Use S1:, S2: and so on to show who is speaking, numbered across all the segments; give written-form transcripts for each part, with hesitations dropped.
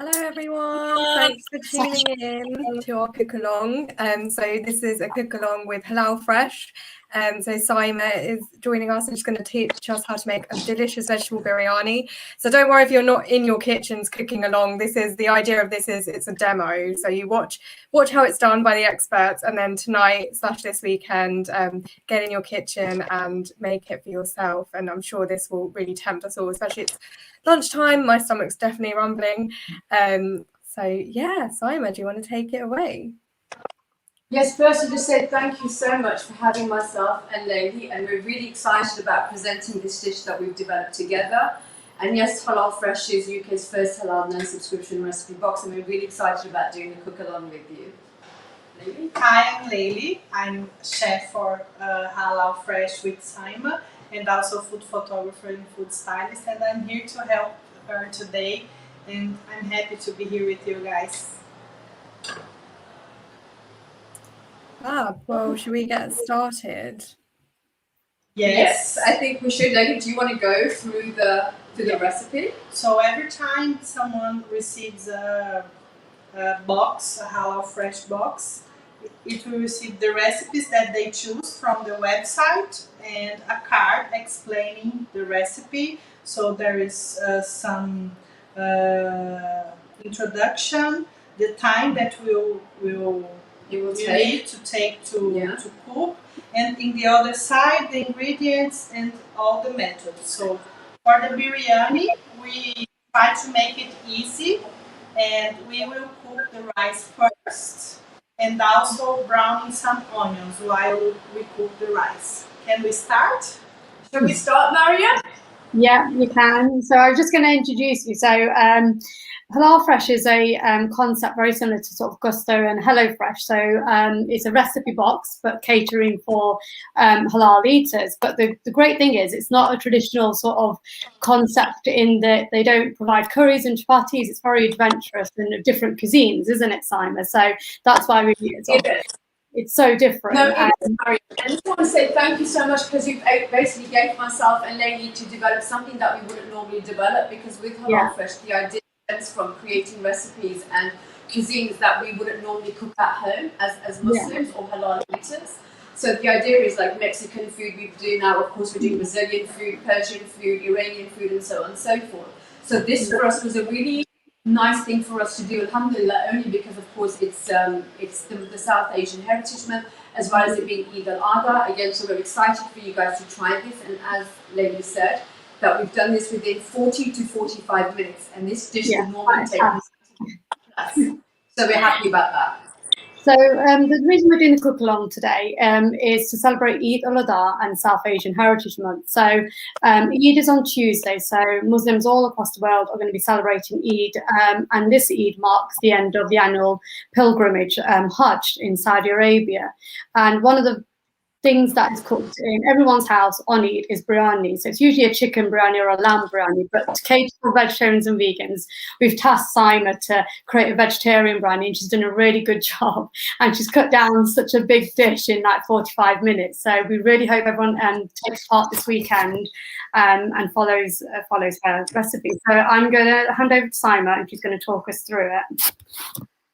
S1: Hello everyone, thanks for tuning in to our cook along. So this is a cook along with Halal Fresh. So Saima is joining us and she's going to teach us how to make a delicious vegetable biryani. So don't worry if you're not in your kitchens cooking along. The idea of this is it's a demo. So you watch how it's done by the experts, and then tonight / this weekend, get in your kitchen and make it for yourself. And I'm sure this will really tempt us all, especially it's lunchtime. My stomach's definitely rumbling. So yeah, Saima, do you want to take it away?
S2: Yes, first I just say thank you so much for having myself and Lady, and we're really excited about presenting this dish that we've developed together. And yes, Halal Fresh is UK's first halal non-subscription recipe box, and we're really excited about doing the cook along with you. Lady?
S3: Hi, I'm Leili. I'm chef for Halal Fresh with Saima, and also food photographer and food stylist, and I'm here to help her today, and I'm happy to be here with you guys.
S1: Well, should we get started?
S3: Yes,
S2: I think we should. Lady, do you want to go through the recipe?
S3: So every time someone receives a box, a Halal Fresh box, it will receive the recipes that they choose from the website and a card explaining the recipe. So there is some introduction, the time that you need to take to cook, and in the other side the ingredients and all the methods. So for the biryani, we try to make it easy, and we will cook the rice first and also browning some onions while we cook the rice. Can we start?
S2: Shall we start, Maria?
S4: Yeah, you can. So I was just going to introduce you. So Halal Fresh is a concept very similar to sort of Gusto and HelloFresh. So it's a recipe box, but catering for halal eaters. But the great thing is it's not a traditional sort of concept in that they don't provide curries and chapatis. It's very adventurous and different cuisines, isn't it, Simon? So that's why it's so different.
S2: No, I just want to say thank you so much, because you basically gave myself and Lady to develop something that we wouldn't normally develop, because with Halal Fresh, the idea stems from creating recipes and cuisines that we wouldn't normally cook at home as Muslims or halal eaters. So the idea is like Mexican food we do now, of course we're doing Brazilian food, Persian food, Iranian food, and so on and so forth. So this for us was a really nice thing for us to do, alhamdulillah, only because of course it's the South Asian Heritage Month, as well as it being Eid-ul-Adha. Again, so we're excited for you guys to try this, and as Lady said, that we've done this within 40 to 45 minutes, and this dish will normally take us. So we're happy about that.
S4: So the reason we're doing the cook along today is to celebrate Eid-ul-Adha and South Asian Heritage Month. So Eid is on Tuesday, so Muslims all across the world are going to be celebrating Eid, and this Eid marks the end of the annual pilgrimage Hajj in Saudi Arabia. And one of the things that is cooked in everyone's house on Eid is biryani. So it's usually a chicken biryani or a lamb biryani, but to cater for vegetarians and vegans, we've tasked Saima to create a vegetarian biryani, and she's done a really good job. And she's cut down such a big dish in like 45 minutes. So we really hope everyone takes part this weekend and follows her recipe. So I'm going to hand over to Saima, and she's going to talk us through it.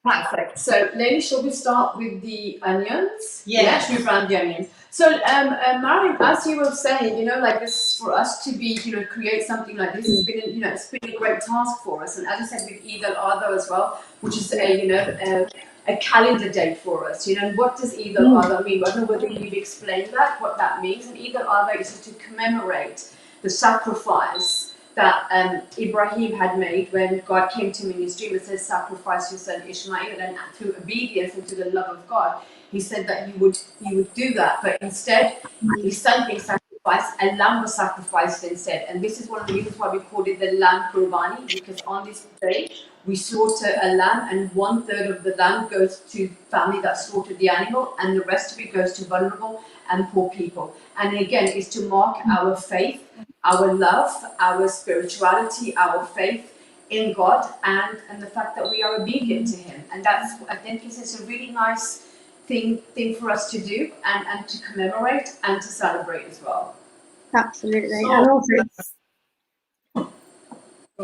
S2: Perfect. So, Lady, shall we start with the onions?
S3: Yes.
S2: Should we brown the onions? So, Mariam, as you were saying, like this, for us to be, create something like this has been, it's been a great task for us. And as I said, with Eid-ul-Adha as well, which is a calendar date for us. And what does Eid-ul-Adha mean? I don't know whether you've explained what that means. And Eid-ul-Adha is to commemorate the sacrifice that Ibrahim had made when God came to him in his dream and said, sacrifice your son Ishmael, and through obedience and to the love of God, he said that he would do that. But instead, his son being sacrificed, a lamb was sacrificed instead. And this is one of the reasons why we called it the lamb qurbani, because on this day, we slaughter a lamb, and 1/3 of the lamb goes to family that slaughtered the animal, and the rest of it goes to vulnerable and poor people. And again, it's to mark our faith, our love, our spirituality, our faith in God, and the fact that we are obedient to Him. And that's, I think, it's a really nice thing for us to do, and to commemorate and to celebrate as well.
S4: Absolutely.
S2: So,
S4: and also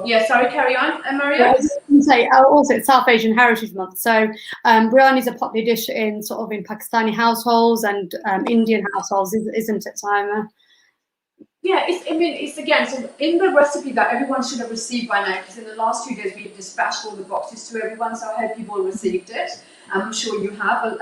S2: Yeah, sorry, carry on, Maria.
S4: Yeah, I was going to say, also it's South Asian Heritage Month, so biryani is a popular dish in Pakistani households and Indian households, isn't it, Saima?
S2: Yeah, it's again, so in the recipe that everyone should have received by now, because in the last 2 days we've dispatched all the boxes to everyone, so I hope you've all received it. I'm sure you have,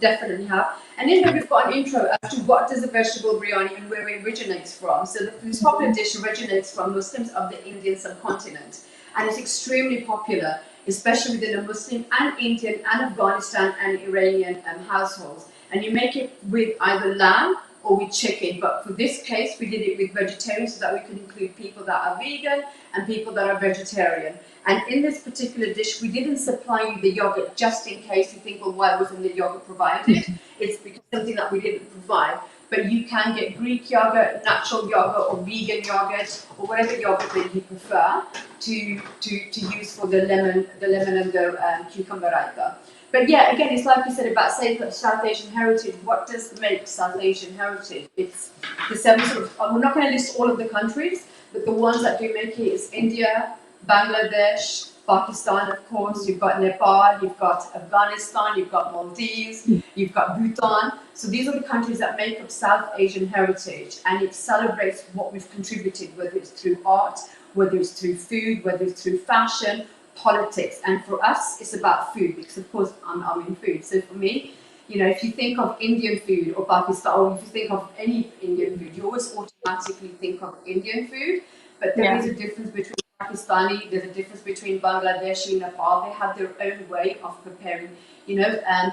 S2: definitely have. And in there we've got an intro as to what does the vegetable biryani and where it originates from. So this popular dish originates from Muslims of the Indian subcontinent, and it's extremely popular, especially within a Muslim and Indian and Afghanistan and Iranian households. And you make it with either lamb or with chicken, but for this case we did it with vegetarian so that we could include people that are vegan and people that are vegetarian. And in this particular dish we didn't supply you the yogurt just in case you think, well, why wasn't the yogurt provided? It's because something that we didn't provide. But you can get Greek yogurt, natural yogurt, or vegan yogurt, or whatever yogurt that you prefer to use for the lemon and the cucumber raita. But yeah, again, it's like you said about South Asian heritage. What does make South Asian heritage? It's the seven we're not going to list all of the countries, but the ones that do make it is India, Bangladesh, Pakistan, of course. You've got Nepal, you've got Afghanistan, you've got Maldives, you've got Bhutan. So these are the countries that make up South Asian heritage, and it celebrates what we've contributed, whether it's through art, whether it's through food, whether it's through fashion, politics. And for us it's about food, because of course I'm in food. So for me, if you think of Indian food or Pakistan, or if you think of any Indian food, you always automatically think of Indian food. But there is a difference between Pakistani, there's a difference between Bangladeshi, Nepal. They have their own way of preparing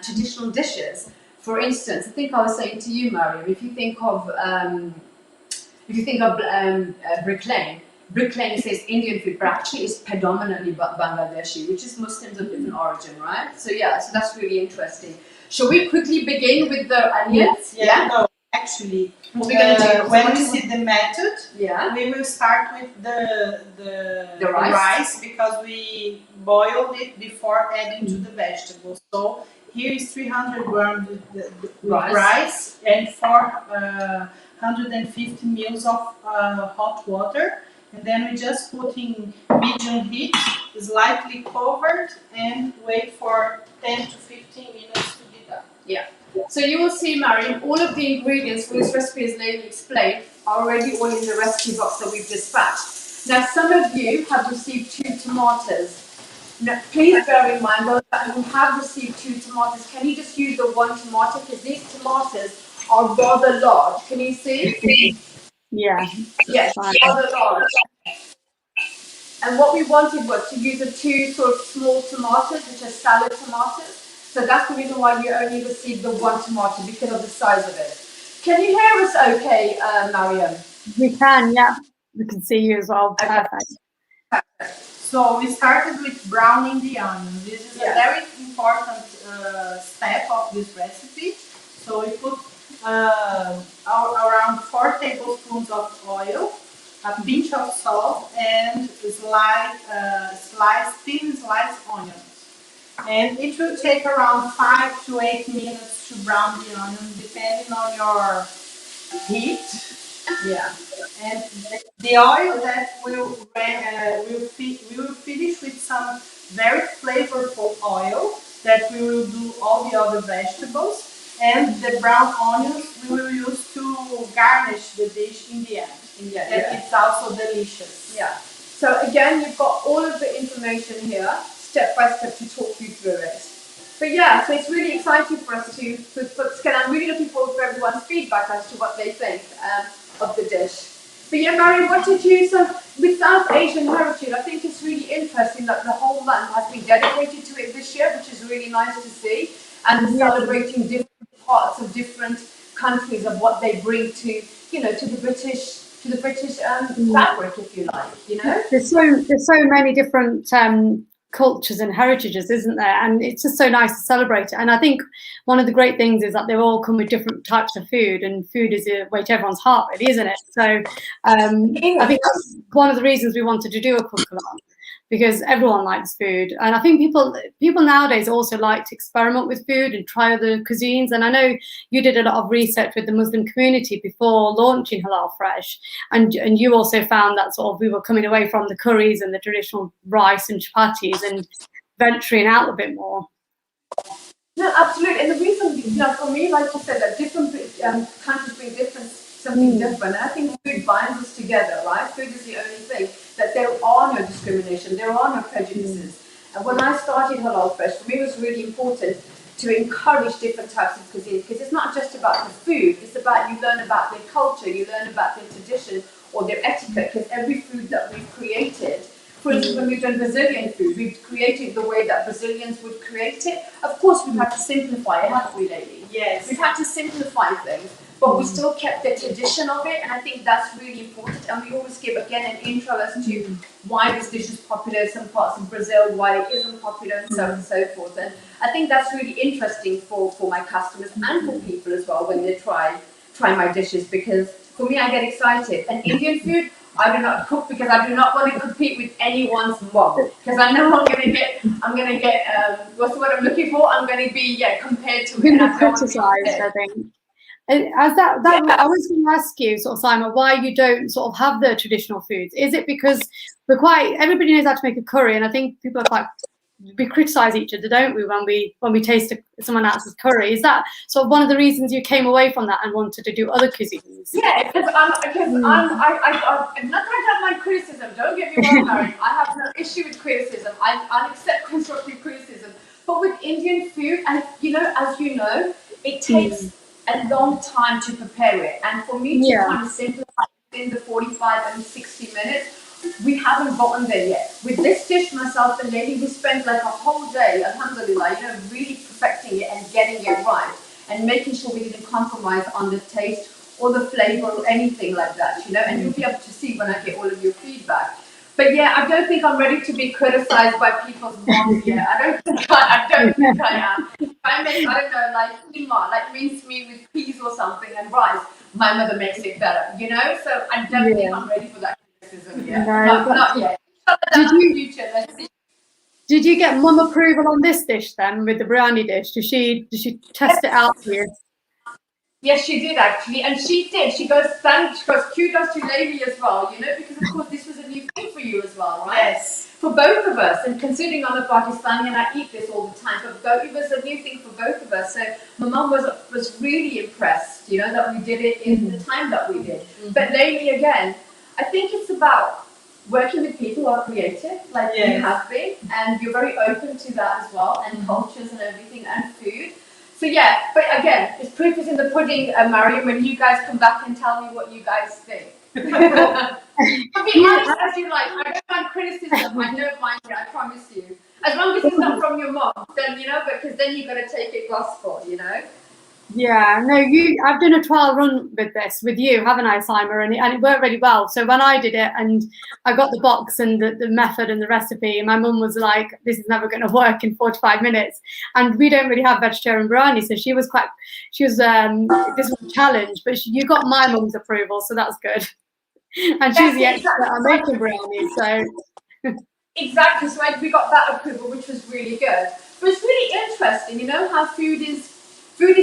S2: traditional dishes. For instance, I think I was saying to you, Mariam, if you think of Brick Lane, Brick Lane says Indian food, but actually it's predominantly Bangladeshi, which is Muslims of different origin, right? So yeah, so that's really interesting. Shall we quickly begin with the onions?
S3: Yeah. No, actually,
S2: what we're going to do
S3: when we see the method, we will start with the rice, because we boiled it before adding to the vegetables. So here is 300 grams with rice and 450 mils of hot water. And then we just put in medium heat, slightly covered, and wait for 10 to 15 minutes to be done.
S2: Yeah. So you will see, Mariam, all of the ingredients for this recipe, as Lady explained, are already all in the recipe box that we've dispatched. Now, some of you have received 2 tomatoes. Now, please bear in mind, those who have received 2 tomatoes, can you just use the 1 tomato? Because these tomatoes are rather large. Can you see?
S4: Yeah.
S2: Yes, rather large. And what we wanted was to use the 2 sort of small tomatoes, which are salad tomatoes. So that's the reason why you only received the 1 tomato, because of the size of it. Can you hear us okay, Mariam?
S4: We can, yeah. We can see you as well.
S2: Okay.
S4: Perfect.
S3: So we started with browning the onions. This is a very important step of this recipe. So we put around 4 tablespoons of oil, a pinch of salt, and thin sliced onions. And it will take around 5 to 8 minutes to brown the onions, depending on your heat. Yeah. And the oil that will finish with some very flavorful oil that we will do all the other vegetables. And the brown onions we will use to garnish the dish in the end. It's also delicious.
S2: Yeah. So again, you've got all of the information here, step by step, to talk you through it. But yeah, so it's really exciting for us to put together. I'm really looking forward for everyone's feedback as to what they think of the dish. But yeah, Mariam, what did you, so with South Asian heritage, I think it's really interesting that the whole month has been dedicated to it this year, which is really nice to see, and celebrating different parts of different countries of what they bring to the British fabric, if you like.
S4: There's so many different cultures and heritages, isn't there? And it's just so nice to celebrate it. And I think one of the great things is that they all come with different types of food, and food is a way to everyone's heart, really, isn't it? So I think that's one of the reasons we wanted to do a cook along, because everyone likes food. And I think people nowadays also like to experiment with food and try other cuisines. And I know you did a lot of research with the Muslim community before launching Halal Fresh, and you also found that sort of we were coming away from the curries and the traditional rice and chapatis and venturing out a bit more.
S2: No, absolutely. And the reason, for me, like you said, that different countries bring something different. And I think food binds us together, right? Food is the only thing that there are no discrimination, there are no prejudices. And when I started Halal Fresh, for me it was really important to encourage different types of cuisine, because it's not just about the food, it's about you learn about their culture, you learn about their tradition or their etiquette, because every food that we've created, for instance, when we've done Brazilian food, we've created the way that Brazilians would create it. Of course, we've had to simplify it, haven't we, Lady?
S3: Yes.
S2: We've had to simplify things, but we still kept the tradition of it, and I think that's really important. And we always give, again, an intro as to why this dish is popular in some parts of Brazil, why it isn't popular, and so on and so forth. And I think that's really interesting for my customers and for people as well when they try my dishes, because for me, I get excited. And Indian food, I do not cook because I do not want to compete with anyone's mom, because I know I'm gonna get what's the word I'm looking for? I'm gonna be compared to it. And
S4: Criticized, I think. As that I was going to ask you, sort of, Simon, why you don't sort of have the traditional foods. Is it because everybody knows how to make a curry, and I think people are we criticize each other, don't we, when we taste someone else's curry? Is that sort of one of the reasons you came away from that and wanted to do other cuisines?
S2: Yeah, because I'm not that I don't mind criticism. Don't get me wrong, Mary. I have no issue with criticism. I accept constructive criticism. But with Indian food, and as you know, it takes a long time to prepare it, and for me to kind of simplify it in the 45 and 60 minutes, we haven't gotten there yet. With this dish, myself and Lady, we spent like a whole day, alhamdulillah, really perfecting it and getting it right, and making sure we didn't compromise on the taste or the flavor or anything like that, and you'll be able to see when I get all of your feedback. But yeah, I don't think I'm ready to be criticized by people's moms yet. I don't think I am. If I make, I don't know, like keema, like mincemeat with peas or something and rice, my mother makes it better, So I don't think I'm ready for that criticism yet.
S4: No,
S2: not yet.
S4: Did you get mum approval on this dish then, with the biryani dish? Did she test it out for you?
S2: Yes, she did actually, and she did. She goes kudos to Lady as well, because of course this was a new thing for you as well, right?
S3: Yes.
S2: For both of us, and considering I'm a Pakistani and I eat this all the time, but it was a new thing for both of us. So my mum was really impressed, that we did it in the time that we did. But Lady, again, I think it's about working with people who are creative, like you have been, and you're very open to that as well, and cultures and everything, and food. So yeah, but again, it's proof is in the pudding, Mariam, when you guys come back and tell me what you guys think. But be honest as you like. I don't mind criticism. I don't mind it, I promise you. As long as it's not from your mom, then, because then you've got to take it gospel,
S4: Yeah, no, I've done a trial run with you, haven't I, Simon? And it worked really well. So when I did it and I got the box and the method and the recipe, my mum was like, this is never going to work in 45 minutes. And we don't really have vegetarian biryani. So this was a challenge, but you got my mum's approval. So that's good. And she's the expert at making biryani, so.
S2: Exactly, so we got that approval, which was really good. But it's really interesting, how food is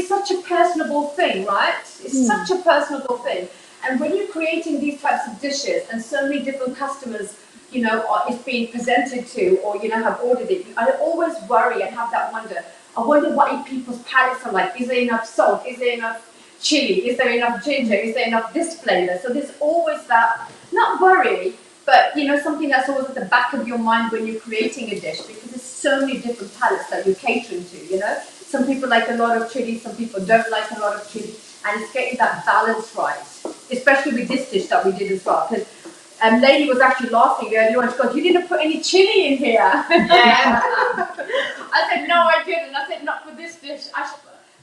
S2: such a personable thing, right? It's such a personable thing. And when you're creating these types of dishes and so many different customers, it's being presented to or, have ordered it, I always worry and have that wonder. I wonder what people's palates are like. Is there enough salt? Is there enough chili? Is there enough ginger? Is there enough this flavor? So there's always that, not worry, but, something that's always at the back of your mind when you're creating a dish, because there's so many different palates that you're catering to, Some people like a lot of chili, some people don't like a lot of chili, and it's getting that balance right, especially with this dish that we did as well. Because Lady was actually laughing earlier on. She goes, "You didn't put any chili in here." Yeah. I said, "No, I didn't." I said, "Not for this dish.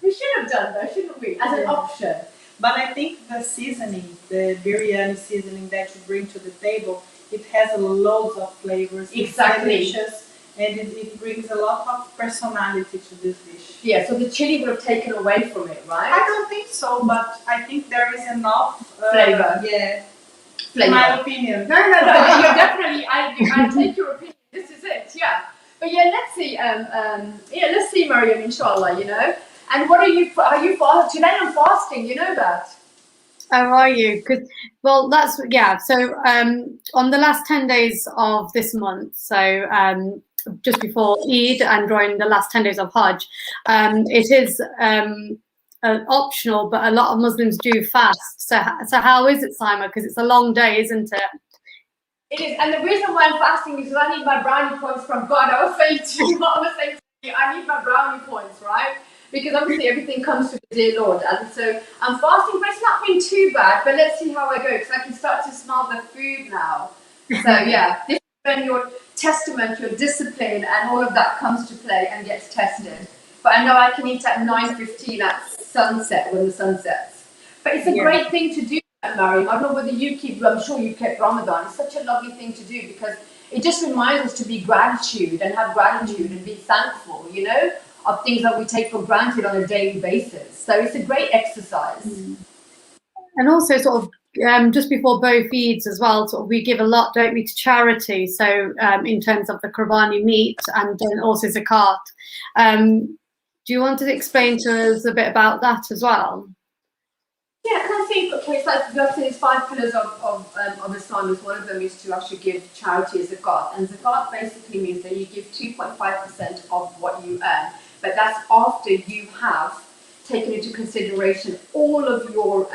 S2: We should have done though, shouldn't we? As an option."
S3: But I think the seasoning, the biryani seasoning that you bring to the table, it has loads of flavors.
S2: Exactly.
S3: It's delicious. And it brings a lot of personality to this dish.
S2: Yeah, so the chili would have taken away from it, right?
S3: I don't think so, but I think there is enough
S2: flavor.
S3: Yeah,
S2: flavor.
S3: In my opinion.
S2: No, you're definitely, I take your opinion This is it, yeah. But yeah, let's see, Mariam, inshallah, you know. And what are you fasting? Today I'm fasting, you know that.
S4: How are you? Well, that's, yeah. So on the last 10 days of this month, so just before Eid and during the last 10 days of Hajj, it is optional, but a lot of Muslims do fast. So how is it, Saima? Because it's a long day, isn't it?
S2: It is, and the reason why I'm fasting is because I need my brownie points from God. I was saying to you, I need my brownie points, right? Because obviously everything comes to the dear Lord. And so I'm fasting, but it's not been too bad. But let's see how I go, because I can start to smell the food now. So yeah, this is when your testament, your discipline, and all of that comes to play and gets tested. But I know I can eat at 9:15 at sunset, when the sun sets. But it's a great thing to do, Mariam. I don't know whether you keep, I'm sure you kept Ramadan. It's such a lovely thing to do, because it just reminds us to be gratitude and have gratitude and be thankful, you know, of things that we take for granted on a daily basis. So it's a great exercise.
S4: And also sort of just before both Eids as well, sort of we give a lot, don't we, to charity. So in terms of the Qurbani meat and then also zakat. Do you want to explain to us a bit about that as well?
S2: Yeah, and I think, okay, it's like there's 5 pillars of Islam. One of them is to actually give charity as zakat. And zakat basically means that you give 2.5% of what you earn. But that's after you have taken into consideration all of your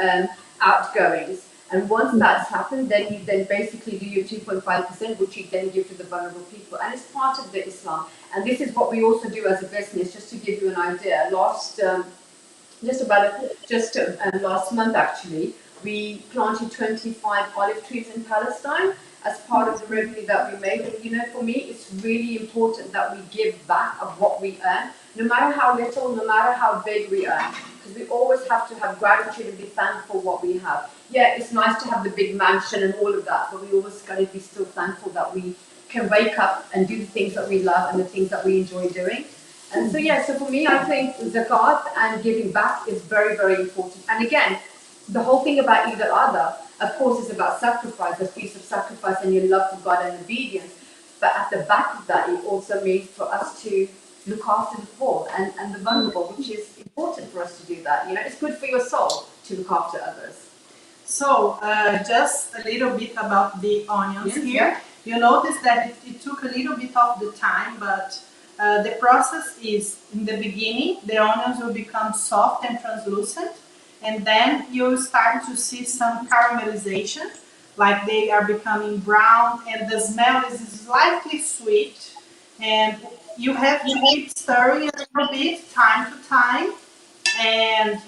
S2: outgoings. And once that's happened, then you then basically do your 2.5%, which you then give to the vulnerable people. And it's part of the Islam. And this is what we also do as a business, just to give you an idea. Last month actually, we planted 25 olive trees in Palestine as part of the revenue that we made. And you know, for me, it's really important that we give back of what we earn, no matter how little, no matter how big we earn, because we always have to have gratitude and be thankful for what we have. Yeah, it's nice to have the big mansion and all of that, but we always got to be still thankful that we can wake up and do the things that we love and the things that we enjoy doing. And so yeah, so for me, I think zakat and giving back is very, very important. And again, the whole thing about Eid-ul-Adha, of course, is about sacrifice, the feast of sacrifice and your love for God and obedience. But at the back of that, it also means for us to look after the poor and the vulnerable, which is important for us to do that. You know, it's good for your soul to look after others.
S3: So, just a little bit about the onions here. You notice that it took a little bit of the time, but the process is, in the beginning, the onions will become soft and translucent, and then you'll start to see some caramelization, like they are becoming brown, and the smell is slightly sweet, and you have to keep stirring a little bit, time to time, and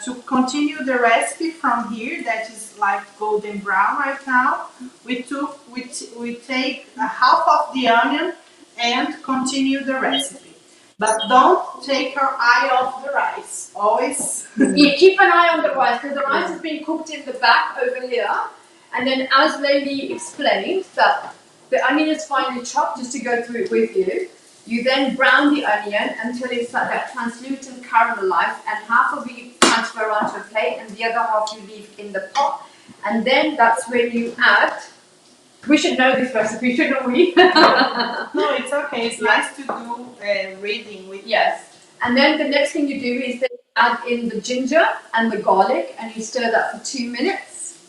S3: to continue the recipe from here, that is like golden brown right now, we take a half of the onion and continue the recipe. But don't take your eye off the rice. Always.
S2: Yeah, keep an eye on the rice, because the rice is being cooked in the back over here. And then, as Lady explained, that the onion is finely chopped, just to go through it with you. You then brown the onion until it's like that translucent caramelized, and half of it you transfer onto a plate, and the other half you leave in the pot. And then that's when you add. We should know this recipe, shouldn't we?
S3: No, it's okay. It's nice to do reading with.
S2: Yes. And then the next thing you do is then add in the ginger and the garlic, and you stir that for 2 minutes.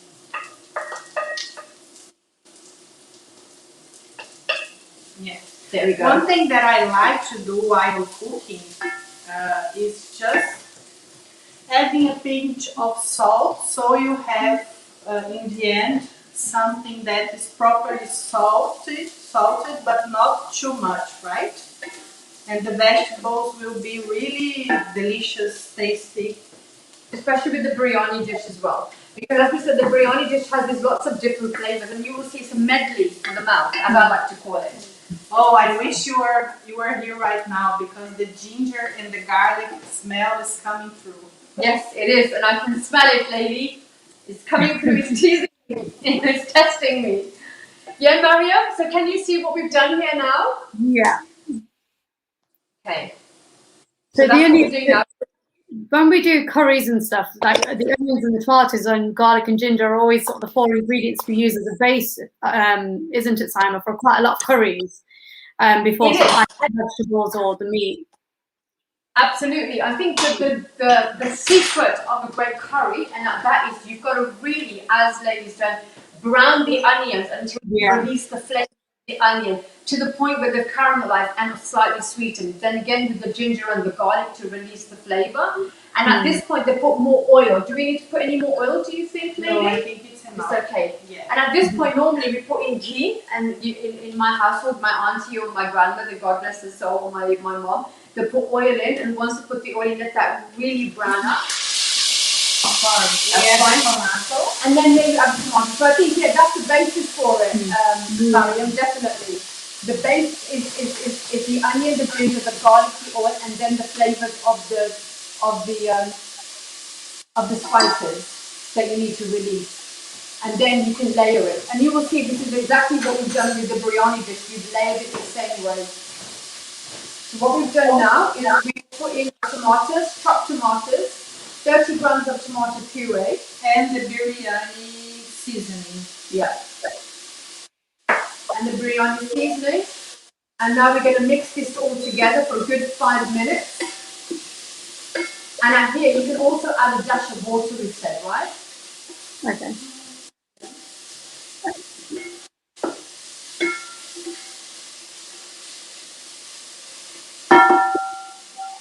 S3: Yes.
S2: There we go.
S3: One thing that I like to do while cooking is just adding a pinch of salt, so you have in the end something that is properly salted, but not too much, right? And the vegetables will be really delicious, tasty.
S2: Especially with the biryani dish as well. Because as we said, the biryani dish has these lots of different flavors, and you will see some medley in the mouth, as I like to call it.
S3: Oh, I wish you were here right now, because the ginger and the garlic smell is coming through.
S2: Yes, it is, and I can smell it, lady. It's coming through, it's teasing me, it's testing me. Yeah, Maria, so can you see what we've done here now?
S4: Yeah.
S2: Okay.
S4: So
S2: that's what we're doing now.
S4: When we do curries and stuff, like the onions and the tomatoes and garlic and ginger are always sort of the 4 ingredients we use as a base, isn't it, Simon, for quite a lot of curries. before
S2: It is.
S4: adding vegetables or the meat.
S2: Absolutely. I think that the secret of a great curry, and that is you've got to really, as ladies done, brown the onions until you release the flavor of the onion to the point where they're caramelized and slightly sweetened. Then again with the ginger and the garlic to release the flavor. And at this point they put more oil. Do we need to put any more oil, do you think, lady?
S3: No, I think it's enough.
S2: It's okay.
S3: Yeah.
S2: And at this point normally we put in ghee, and in my household, my auntie or my grandmother, God bless her soul, or my mom, they put oil in, and once you put the oil in, let that really brown up. Tomato. And then you add the tomato. So I think that's the basis for it, Mariam, definitely. The base is the onion, the ginger, the garlic, the oil, and then the flavors of the spices that you need to release. And then you can layer it. And you will see this is exactly what we've done with the biryani dish. We've layered it the same way. So what we've done now is we've put in tomatoes, chopped tomatoes, 30 grams of tomato puree.
S3: And the biryani seasoning.
S2: Yeah. And the biryani seasoning. And now we're going to mix this all together for a good 5 minutes. And here you can also add a dash of water, we've said, right?
S4: Okay.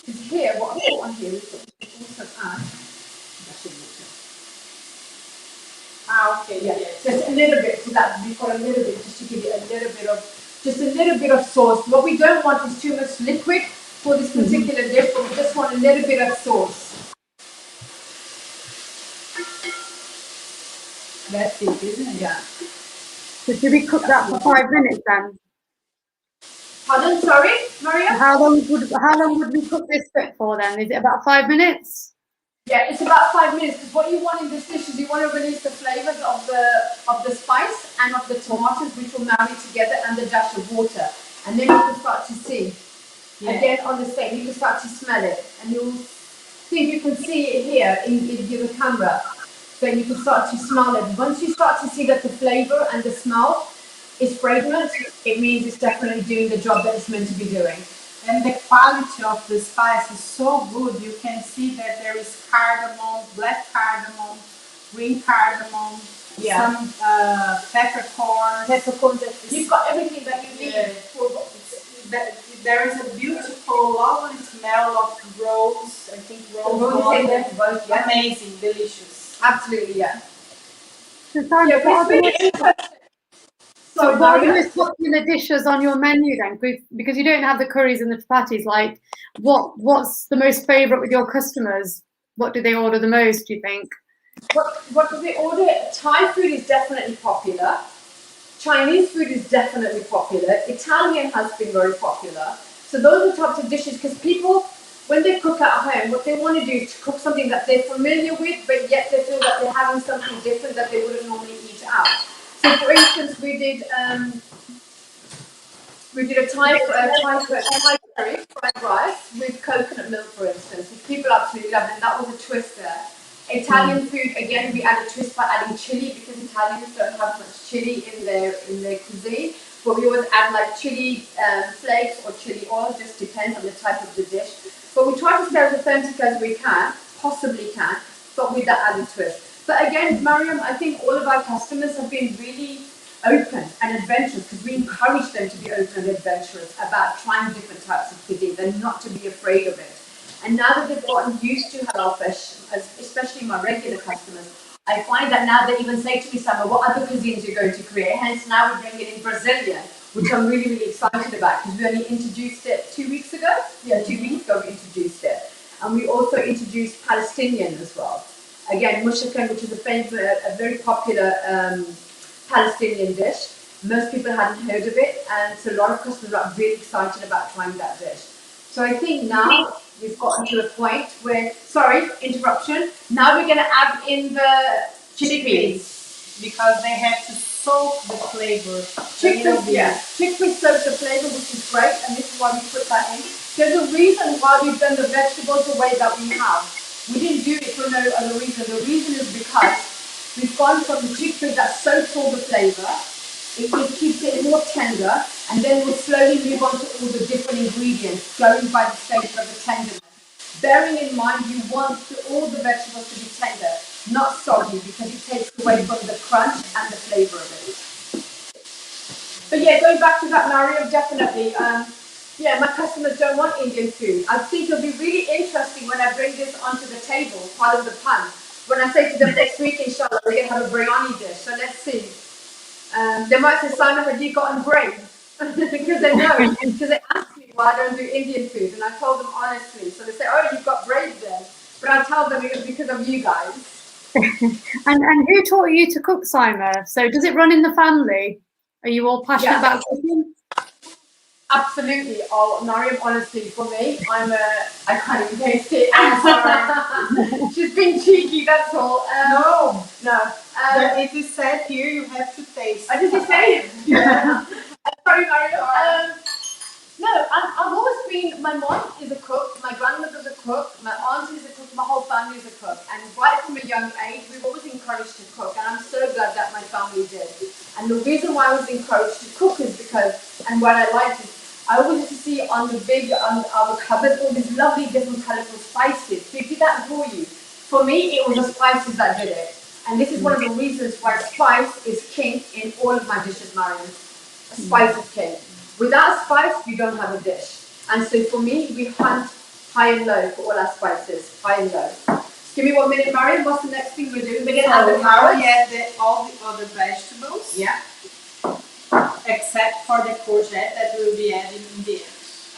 S2: Because here, what I put on here is that we can also add dash of water.
S3: Okay,
S2: yeah. Just a little bit, so that we've got a little bit, just to give it a little bit of sauce. What we don't want is too much liquid for this particular dish, but we just want a little bit of sauce.
S3: That's it, isn't it?
S2: Yeah.
S4: So should we cook that for 5 minutes then?
S2: Pardon, sorry, Maria?
S4: How long would we cook this bit for then? Is it about 5 minutes?
S2: Yeah, it's about 5 minutes, because what you want in this dish is you want to release the flavors of the spice and of the tomatoes, which will marry together, and the dash of water. And then you can start to see. Again, on the same, you can start to smell it. And you'll think you can see it here in the camera. So you can start to smell it. Once you start to see that the flavor and the smell is fragrant, it means it's definitely doing the job that it's meant to be doing.
S3: And the quality of the spice is so good. You can see that there is cardamom, black cardamom, green cardamom, some peppercorns.
S2: You've got everything that you need.
S3: There is a beautiful, lovely smell of rose. I think rose. Amazing, delicious.
S2: Absolutely, yeah.
S4: So what are the most popular dishes on your menu then? Because you don't have the curries and the chapatis, like what's the most favourite with your customers? What do they order the most, do you think?
S2: What do they order? Thai food is definitely popular. Chinese food is definitely popular. Italian has been very popular. So those are the types of dishes, because people, when they cook at home, what they want to do is to cook something that they're familiar with, but yet they feel that they're having something different that they wouldn't normally eat out. So, for instance, we did a Thai curry, fried rice with coconut milk, for instance, which people absolutely loved, and that was a twist there. Italian food, again, we add a twist by adding chili, because Italians don't have much chili in their cuisine. But we always add like chili flakes or chili oil, just depends on the type of the dish. But we try to stay as authentic as we can, possibly can, but with that added twist. But again, Mariam, I think all of our customers have been really open and adventurous, because we encourage them to be open and adventurous about trying different types of cuisine and not to be afraid of it. And now that they've gotten used to Halal Fresh, especially my regular customers, I find that now they even say to me, Summer, what other cuisines you're going to create? Hence now we're bringing in Brazilian, which I'm really, really excited about, because we only introduced it 2 weeks ago. Yeah, 2 weeks ago we introduced it. And we also introduced Palestinian as well. Again, mushakan, which is a very popular Palestinian dish. Most people hadn't heard of it, and so a lot of customers are really excited about trying that dish. So I think now we've gotten to a point where, sorry, interruption, now we're going to add in the chickpeas.
S3: Because they have to soak the flavor.
S2: Chickpeas soak the flavor, which is great, and this is why we put that in. There's a reason why we've done the vegetables the way that we have. We didn't do it for no other reason. The reason is because we've gone from the chickpeas that soaks all the flavor. It keeps it more tender, And then we'll slowly move on to all the different ingredients, going by the stage of the tenderness. Bearing in mind, you want all the vegetables to be tender, not soggy, because it takes away from the crunch and the flavour of it. But yeah, going back to that, Mariam, definitely. Yeah, my customers don't want Indian food. I think it'll be really interesting when I bring this onto the table, part of the pan. When I say to them next week, inshallah, we're going to have a biryani dish. So let's see. They might say, Simon, have you gotten brain? Because they know, because they ask me why I don't do Indian food. And I told them honestly. So they say, oh, you've got brain then. But I tell them it was because of you guys.
S4: And who taught you to cook, Simon? So does it run in the family? Are you all passionate about cooking?
S2: Absolutely. Oh, Mariam, honestly, for me, I can't even taste it. I'm sorry. She's being cheeky, that's all.
S3: No.
S2: No.
S3: It is said here you have to taste.
S2: Did you say it?
S3: Yeah.
S2: Sorry, Mariam. No, I've always been, my mom is a cook, my grandmother's a cook, my aunt is a cook, my whole family is a cook. And right from a young age, we've always encouraged to cook. And I'm so glad that my family did. And the reason why I was encouraged to cook is because, and what I liked is, I always used to see on our cupboard all these lovely different colourful spices. They did that for you. For me, it was the spices that did it. And this is one of the reasons why spice is king in all of my dishes, Mariam. Spice is king. Without spice, you don't have a dish. And so for me, we hunt high and low for all our spices, high and low. Give me 1 minute, Mariam. What's the next thing we're doing? We're going to add the carrots.
S3: We add all the other vegetables.
S2: Yeah.
S3: Except for the courgette that we'll be adding in the end.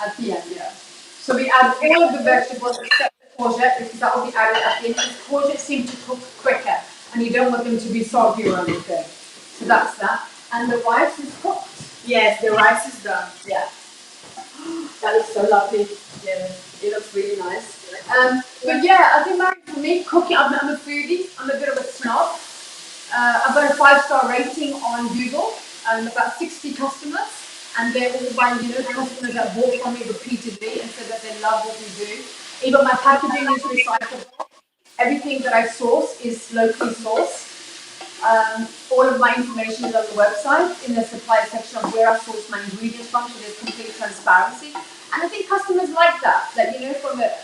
S2: At the end, yeah. So we add all of the vegetables except the courgette, because that will be added at the end. Because courgette seem to cook quicker, and you don't want them to be soggy or anything. So that's that. And the rice is cooked.
S3: Yes, the rice is done.
S2: Yeah. That looks so lovely. Yeah, it looks really nice. But yeah, I think for me, cooking, I'm a foodie. I'm a bit of a snob. I've got a 5-star rating on Google. About 60 customers, and they're all by customers that bought from me repeatedly and said that they love what we do. Even my packaging is recyclable. Everything that I source is locally sourced. All of my information is on the website in the supply section of where I source my ingredients from, so there's complete transparency. And I think customers like that. That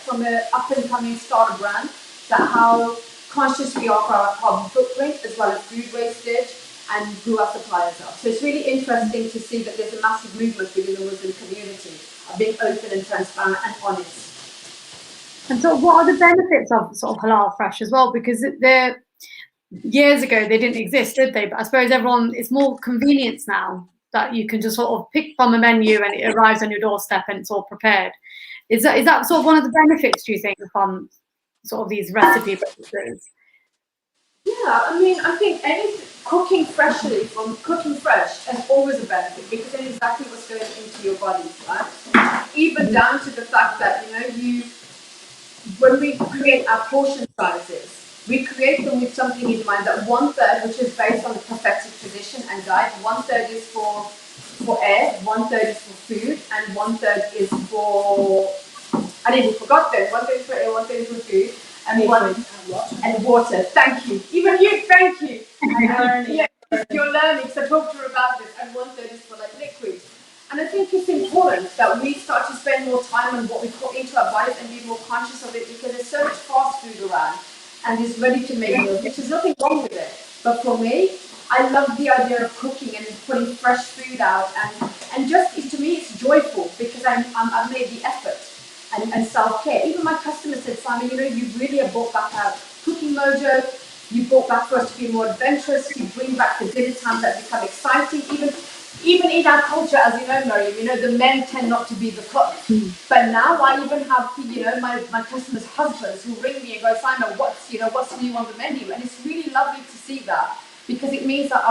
S2: from a up and coming startup brand, that how conscious we are of our carbon footprint as well as food wastage, and who our suppliers are. So it's really interesting to see that there's a massive movement within the Muslim community of being open and transparent and honest.
S4: And so what are the benefits of sort of Halal Fresh as well? Because years ago they didn't exist, did they? But I suppose it's more convenience now that you can just sort of pick from a menu and it arrives on your doorstep and it's all prepared. Is that sort of one of the benefits, do you think, from sort of these recipe businesses?
S2: Yeah, I mean, I think cooking fresh has always a benefit, because then exactly what's going into your body, right? Even down to the fact that, when we create our portion sizes, we create them with something in mind, that 1/3, which is based on the prophetic tradition and diet, 1/3 is for air, 1/3 is for food, and 1/3 is for, I didn't forgot that, 1/3 is for air, 1/3 is for food, and water. Thank you. Even you, thank you. Yeah, you're learning, so talk to her about this. And 1/3 is for liquid. And I think it's important that we start to spend more time on what we put into our bodies and be more conscious of it, because there's so much fast food around and it's ready to make meals, which is nothing wrong with it. But for me, I love the idea of cooking and putting fresh food out, and just to me it's joyful, because I've made the effort. And self-care. Even my customers said, Simon, you really have brought back our cooking mojo. You brought back for us to be more adventurous. You bring back the dinner times that become exciting. Even in our culture, as you know, Mariam, the men tend not to be the cook. But now I even have, my customers' husbands who ring me and go, Simon, what's new on the menu? And it's really lovely to see that, because it means that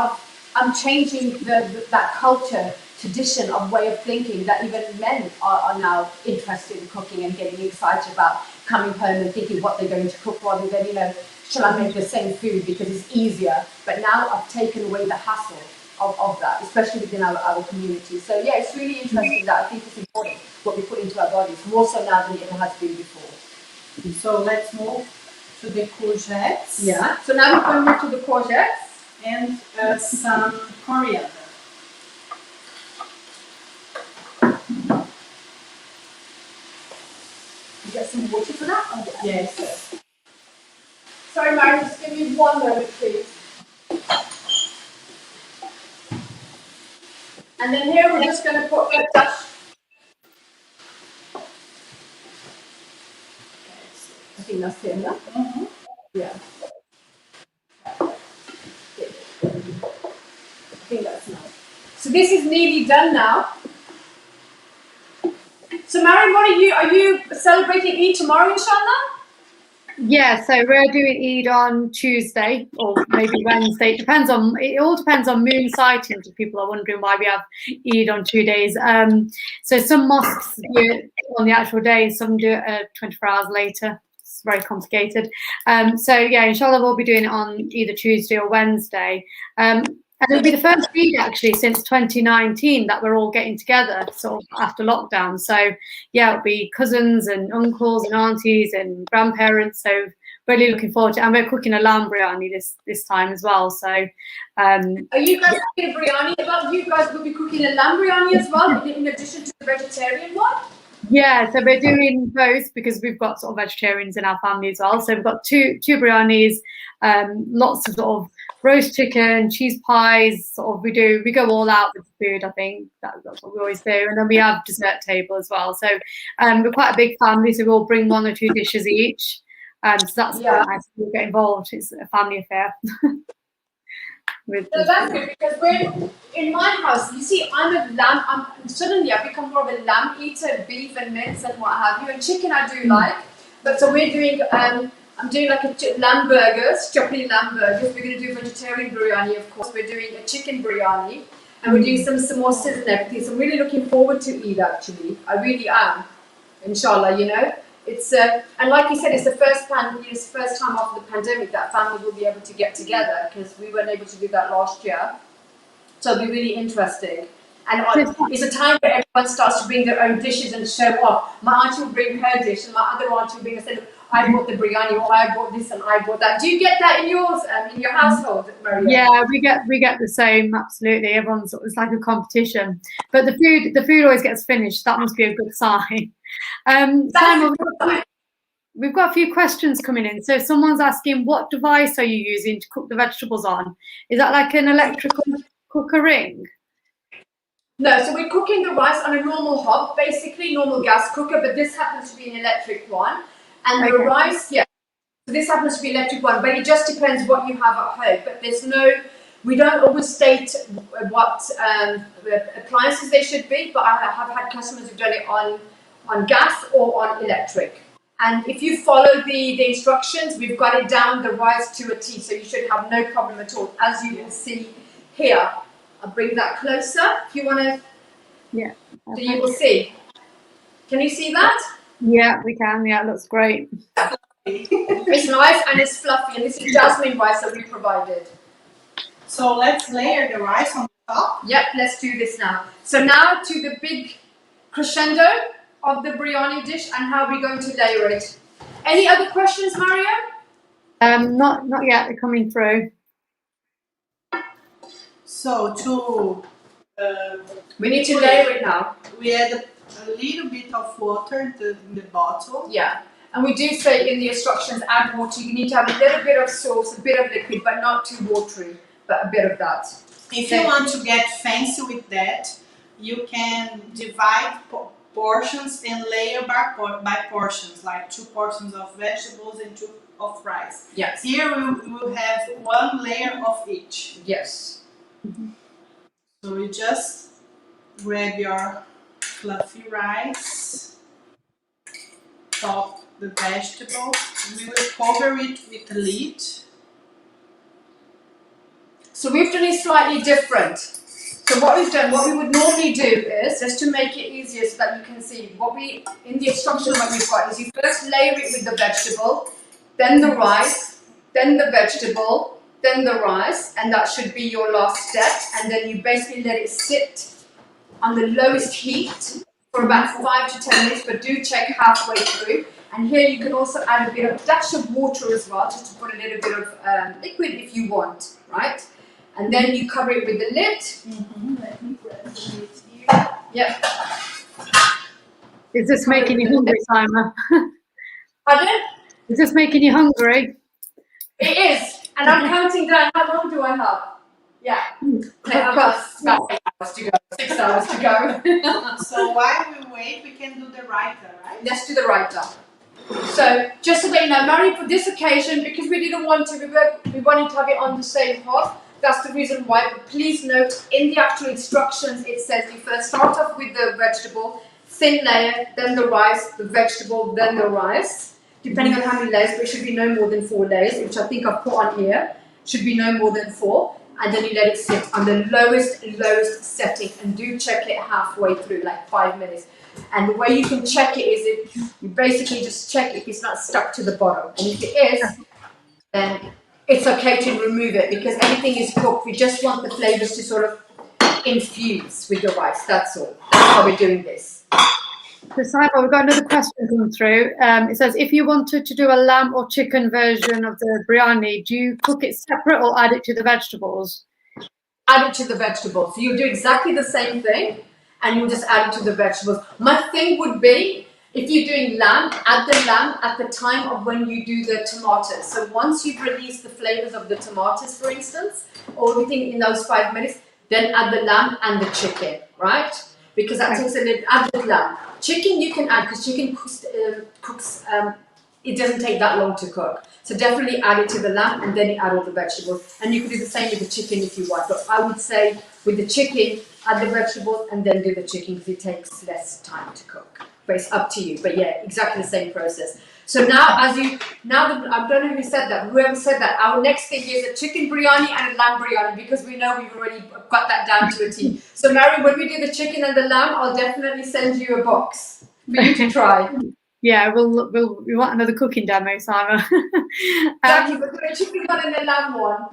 S2: I'm changing that culture, tradition of way of thinking, that even men are now interested in cooking and getting excited about coming home and thinking what they're going to cook, rather than, shall I make the same food because it's easier. But now I've taken away the hassle of that, especially within our community. So yeah, it's really interesting that I think it's important what we put into our bodies, more so now than it has been before.
S3: So let's move to the courgettes.
S2: Yeah. So now we're going to move to the courgettes.
S3: And some coriander.
S2: water for that? Oh, yeah.
S3: Yes.
S2: Sorry, Mary, just give me 1 moment, please. And then here we're just going to put a dash. I think that's it, yeah?
S3: Mm-hmm.
S2: Yeah. I think that's nice. So this is nearly done now. So Mary, are you celebrating Eid tomorrow, inshallah?
S4: Yeah, so we're doing Eid on Tuesday or maybe Wednesday. It all depends on moon sightings. If people are wondering why we have Eid on 2 days. So some mosques do it on the actual day, some do it 24 hours later. It's very complicated. So yeah, inshallah we'll be doing it on either Tuesday or Wednesday. And it'll be the first Eid actually since 2019 that we're all getting together sort of after lockdown. So yeah, it'll be cousins and uncles and aunties and grandparents. So really looking forward to it. And we're cooking a lamb biryani this time as well. So
S2: are you guys cooking a biryani? You guys will be cooking a lamb biryani as well, in addition to the vegetarian one?
S4: Yeah, so we're doing both because we've got sort of vegetarians in our family as well. So we've got two biryanis, lots of sort of roast chicken, cheese pies. Sort of we go all out with food. I think that's what we always do, and then we have dessert table as well. So we're quite a big family, so we'll bring 1 or 2 dishes each. So that's quite nice. We'll get involved. It's a family affair.
S2: So that's good because we're in my house. You see, suddenly I've become more of a lamb eater, beef and mince and what have you. And chicken I do like, but so we're doing. I'm doing like lamb burgers, chopping lamb burgers. We're going to do vegetarian biryani, of course. We're doing a chicken biryani, and we're doing some samosas and everything. So I'm really looking forward to Eid. Actually, I really am. Inshallah, it's and like you said, it's the first time after the pandemic that family will be able to get together because we weren't able to do that last year. So it'll be really interesting. And it's a time where everyone starts to bring their own dishes and show off. My auntie will bring her dish, and my other auntie will bring a set. I bought the biryani, or I bought this, and I bought that. Do you get that in yours, in your household, Maria?
S4: Yeah, we get the same. Absolutely, everyone's it's like a competition. But the food always gets finished. That must be a good sign. Simon, we've got a few questions coming in. So someone's asking, what device are you using to cook the vegetables on? Is that like an electrical cooker ring?
S2: No, so we're cooking the rice on a normal hob, basically normal gas cooker, but this happens to be an electric one. And the rice, so this happens to be electric one, but it just depends what you have at home. But we don't always state what appliances they should be, but I have had customers who've done it on gas or on electric. And if you follow the instructions, we've got it down the rice to a T, so you should have no problem at all. As you can see here, I'll bring that closer if you want to.
S4: Yeah.
S2: So you will see. Can you see that?
S4: Yeah, we can. Yeah, it looks great.
S2: It's nice and it's fluffy, and this is jasmine rice that we provided.
S3: So let's layer the rice on the top.
S2: Yep, let's do this now. So now to the big crescendo of the biryani dish and how we're going to layer it. Any other questions, Mario?
S4: Not yet. They're coming through.
S3: So
S2: we need to layer it now.
S3: We add a little bit of water in the bottle.
S2: Yeah, and we do say in the instructions, add water. You need to have a little bit of sauce, a bit of liquid, but not too watery, but a bit of that.
S3: If you want to get fancy with that, you can divide portions and layer by portions, like 2 portions of vegetables and 2 of rice.
S2: Yes.
S3: Here we will have 1 layer of each.
S2: Yes.
S3: So you just grab your fluffy rice, top the vegetable. We will cover it with a lid.
S2: So we've done it slightly different. So what we would normally do is, just to make it easier so that you can see, in the instruction that we've got is you first layer it with the vegetable, then the rice, then the vegetable, then the rice, and that should be your last step. And then you basically let it sit on the lowest heat for about 5 to 10 minutes, but do check halfway through. And here you can also add a dash of water as well, just to put a little bit of liquid if you want, right? And then you cover it with the lid.
S3: Let me grab the lid here.
S2: Yep.
S4: Is this making you hungry, Simon?
S2: Pardon?
S4: Is this making you hungry?
S2: It is, and I'm counting down. How long do I have? Yeah, I have about 8 hours to go, 6 hours to go.
S3: So while we wait, we can do the raita, right?
S2: Let's do the raita. So just to let you know, Mary, for this occasion, because we didn't want to, we wanted to have it on the same hot. That's the reason why. But please note, in the actual instructions, it says you first start off with the vegetable, thin layer, then the rice, the vegetable, then the rice. Depending on how many layers, but it should be no more than 4 layers, which I think I've put on here. Should be no more than 4. And then you let it sit on the lowest setting, and do check it halfway through, like 5 minutes. And the way you can check it is if you basically just check if it's not stuck to the bottom. And if it is, then it's okay to remove it, because everything is cooked. We just want the flavors to sort of infuse with the rice. That's all. That's how we're doing this.
S4: So Simon, we've got another question coming through. It says, if you wanted to do a lamb or chicken version of the biryani, do you cook it separate or add it to the vegetables?
S2: Add it to the vegetables. So you'll do exactly the same thing, and you'll just add it to the vegetables. My thing would be, if you're doing lamb, add the lamb at the time of when you do the tomatoes. So once you've released the flavors of the tomatoes, for instance, or everything in those 5 minutes, then add the lamb and the chicken, right? Because that takes a little, add the lamb. Chicken you can add, because chicken cooks, it doesn't take that long to cook. So definitely add it to the lamb, and then you add all the vegetables. And you can do the same with the chicken if you want. But I would say with the chicken, add the vegetables and then do the chicken, because it takes less time to cook. But it's up to you. But yeah, exactly the same process. So now, I don't know who said that, whoever said that, our next thing is a chicken biryani and a lamb biryani, because we know we've already got that down to a T. So Mary, when we do the chicken and the lamb, I'll definitely send you a box for you to try.
S4: Yeah, we want another cooking demo, Simon.
S2: Exactly, but the chicken one and the lamb one.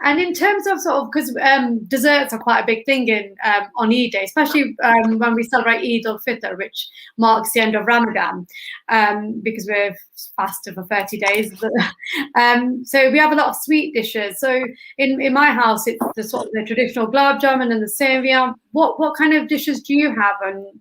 S4: And in terms of sort of, because desserts are quite a big thing in on Eid Day, especially when we celebrate Eid-ul-Fitr, which marks the end of Ramadan, because we're fasted for 30 days. So we have a lot of sweet dishes. So in my house, it's the sort of the traditional gulab jamun and the sevia. What kind of dishes do you have? And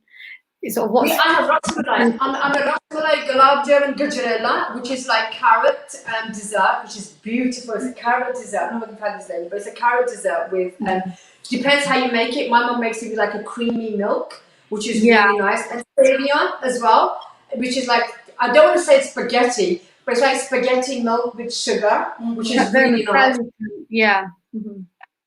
S4: sort of what's...
S2: I have rasmalai. I'm a rasmalai gulab jamun gajrela, which is like carrot dessert, which is beautiful. It's a carrot dessert. I don't know what you've had this name, but it's a carrot dessert with, depends how you make it. My mom makes it with like a creamy milk, which is really nice. And sevia as well, which is like, I don't want to say it's spaghetti, but it's like spaghetti milk with sugar, which is really nice.
S4: Yeah.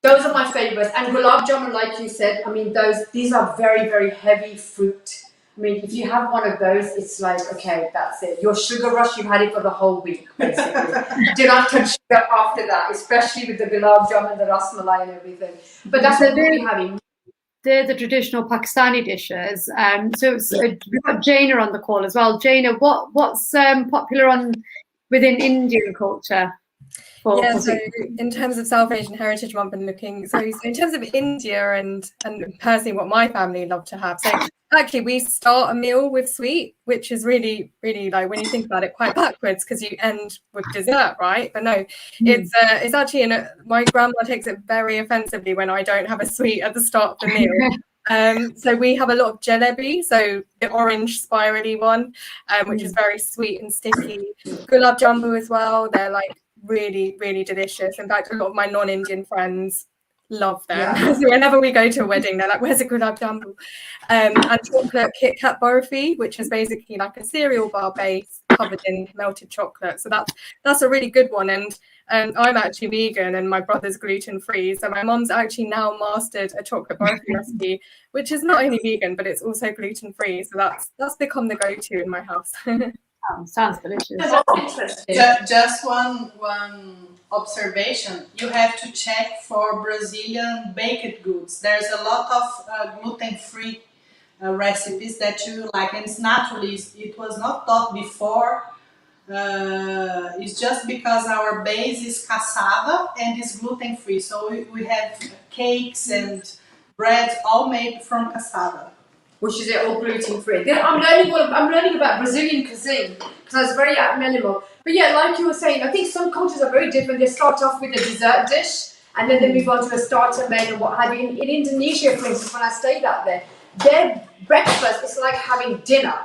S2: Those are my favorites. And gulab jamun, like you said, I mean, these are very, very heavy fruit. I mean, if you have one of those, it's like, okay, that's it. Your sugar rush, you've had it for the whole week, basically. Do not touch sugar after that, especially with the gulab jamun, the rasmalai and everything. But that's what we'll be having.
S4: They're the traditional Pakistani dishes. So we've got Jaina on the call as well. Jaina, what's popular within Indian culture?
S1: So in terms of South Asian Heritage Month and looking, so in terms of India and personally what my family love to have, so actually we start a meal with sweet, which is really, really, like, when you think about it, quite backwards, because you end with dessert, right? But no, it's actually, my grandma takes it very offensively when I don't have a sweet at the start of the meal. So we have a lot of jalebi, so the orange spirally one, which is very sweet and sticky. Gulab jamun as well, they're like really, really delicious. In fact, a lot of my non-Indian friends love them. So whenever we go to a wedding, they're like, where's a gulab jamun? And chocolate Kit Kat Burfi, which is basically like a cereal bar base covered in melted chocolate. So that's a really good one. And I'm actually vegan and my brother's gluten-free. So my mom's actually now mastered a chocolate burfi recipe, which is not only vegan, but it's also gluten-free. So that's become the go-to in my house.
S4: Sounds delicious.
S3: Just one observation. You have to check for Brazilian baked goods. There's a lot of gluten-free recipes that you like, and it's naturally, it was not taught before. It's just because our base is cassava and is gluten-free. So we have cakes and breads all made from cassava,
S2: which is all gluten-free. I'm learning about Brazilian cuisine, because I was very minimal. But yeah, like you were saying, I think some cultures are very different. They start off with a dessert dish, and then they move on to a starter main and what have you. In Indonesia, for instance, when I stayed out there, their breakfast is like having dinner.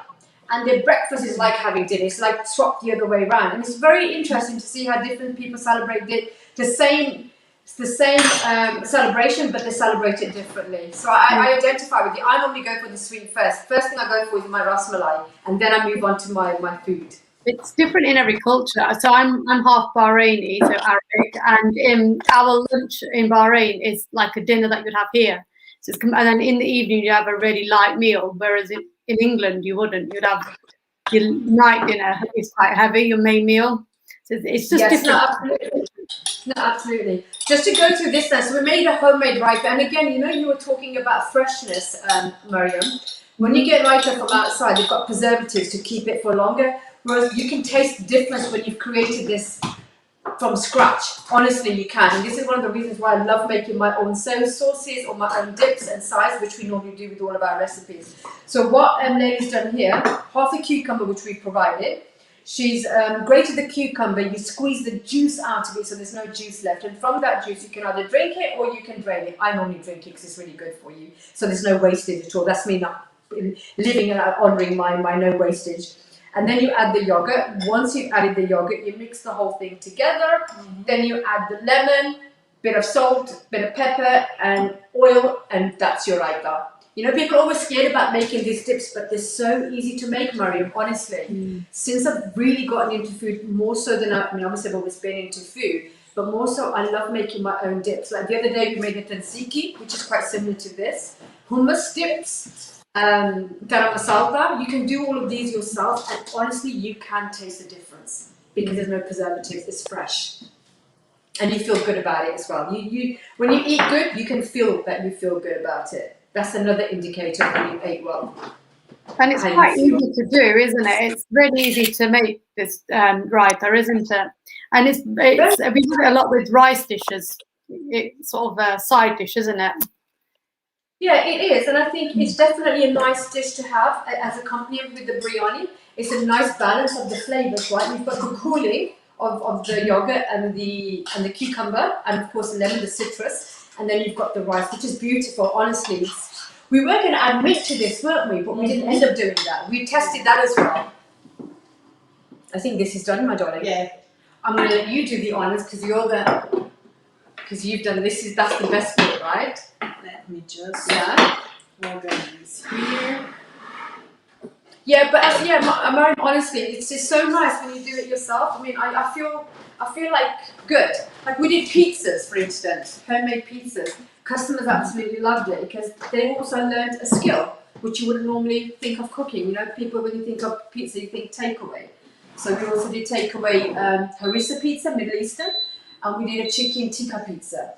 S2: and their breakfast is like having dinner. It's like swapped the other way around, and it's very interesting to see how different people celebrate the same celebration, but they celebrate it differently. So I identify with you. I normally go for the sweet first. First thing I go for is my ras malai, and then I move on to my food.
S4: It's different in every culture. So I'm half Bahraini, so Arabic, and our lunch in Bahrain is like a dinner that you'd have here. So and then in the evening you have a really light meal, whereas in England you wouldn't. You'd have your night dinner is quite heavy, your main meal. So it's just different.
S2: No, absolutely. No, absolutely. Just to go through this then, so we made a homemade raita, and again, you know, you were talking about freshness, Mariam. When you get raita from outside, you've got preservatives to keep it for longer, whereas you can taste the difference when you've created this from scratch. Honestly, you can, and this is one of the reasons why I love making my own soy sauces or my own dips and sides, which we normally do with all of our recipes. So what Lady's done here, half a cucumber which we provided. She's grated the cucumber, you squeeze the juice out of it so there's no juice left, and from that juice you can either drink it or you can drain it. I normally drink it because it's really good for you, so there's no wastage at all. That's me not living and honouring my no wastage. And then you add the yogurt. Once you've added the yogurt, you mix the whole thing together. Then you add the lemon, bit of salt, bit of pepper and oil, and that's your raita. You know, people are always scared about making these dips, but they're so easy to make, Mariam, honestly. Since I've really gotten into food, more so than obviously I've always been into food, but more so I love making my own dips. Like the other day we made a tzatziki, which is quite similar to this. Hummus dips, garam masala. You can do all of these yourself, and honestly, you can taste the difference because there's no preservatives, it's fresh. And you feel good about it as well. You when you eat good, you can feel that you feel good about it. That's another indicator when you ate well.
S4: And it's quite easy to do, isn't it? It's really easy to make this raita, isn't it? And it's we do it a lot with rice dishes. It's sort of a side dish, isn't it?
S2: Yeah, it is, and I think it's definitely a nice dish to have as accompaniment with the biryani. It's a nice balance of the flavors, right? You've got the cooling of the yogurt and the cucumber, and of course the lemon, the citrus. And then you've got the rice, which is beautiful, honestly. We were going to add meat to this, weren't we? But we didn't end up doing that. We tested that as well. I think this is done, my darling.
S3: Yeah.
S2: I'm going to let you do the honours because you've done this. That's the best bit, right?
S3: Let me just
S2: organize here. Yeah, but Mariam, honestly, it's just so nice when you do it yourself. I mean, I feel like good. Like we did pizzas, for instance, homemade pizzas. Customers absolutely loved it because they also learned a skill which you wouldn't normally think of cooking. You know, people when you think of pizza, you think takeaway. So we also did takeaway harissa pizza, Middle Eastern, and we did a chicken tikka pizza,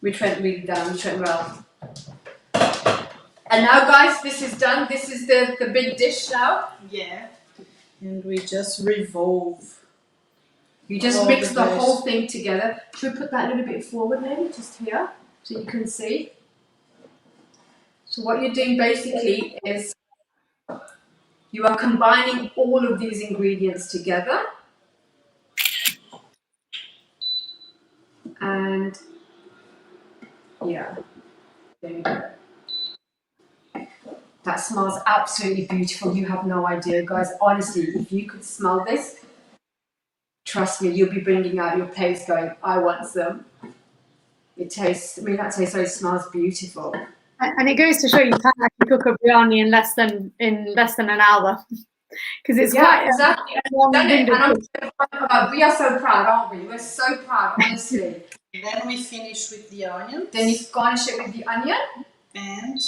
S2: which went really down, which went well. And now, guys, this is done. This is the big dish now.
S3: Yeah. And we just revolve.
S2: You just mix the whole thing together. Should we put that a little bit forward, maybe, just here, so you can see? So what you're doing basically is you are combining all of these ingredients together. And, yeah, there you go. That smells absolutely beautiful. You have no idea, guys. Honestly, if you could smell this, trust me, you'll be bringing out your plates going, I want some. It tastes, it smells beautiful.
S4: And it goes to show you can't actually cook a biryani in less than an hour. Because it's quite
S2: exactly. We are so proud, aren't we? We're so proud, honestly.
S3: Then we finish with the onion.
S2: Then you garnish it with the onion.
S3: And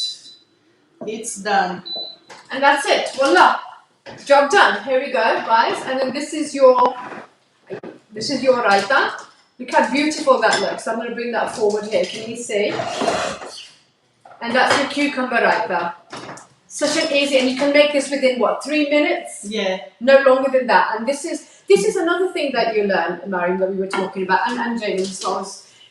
S3: it's done.
S2: And that's it. Voila. Job done. Here we go, guys. And then this is your raita. Look how beautiful that looks. I'm going to bring that forward here. Can you see? And that's your cucumber raita. Such an easy, and you can make this within what, 3 minutes?
S3: Yeah.
S2: No longer than that. And this is another thing that you learn, Mariam, that we were talking about, and Jamie, so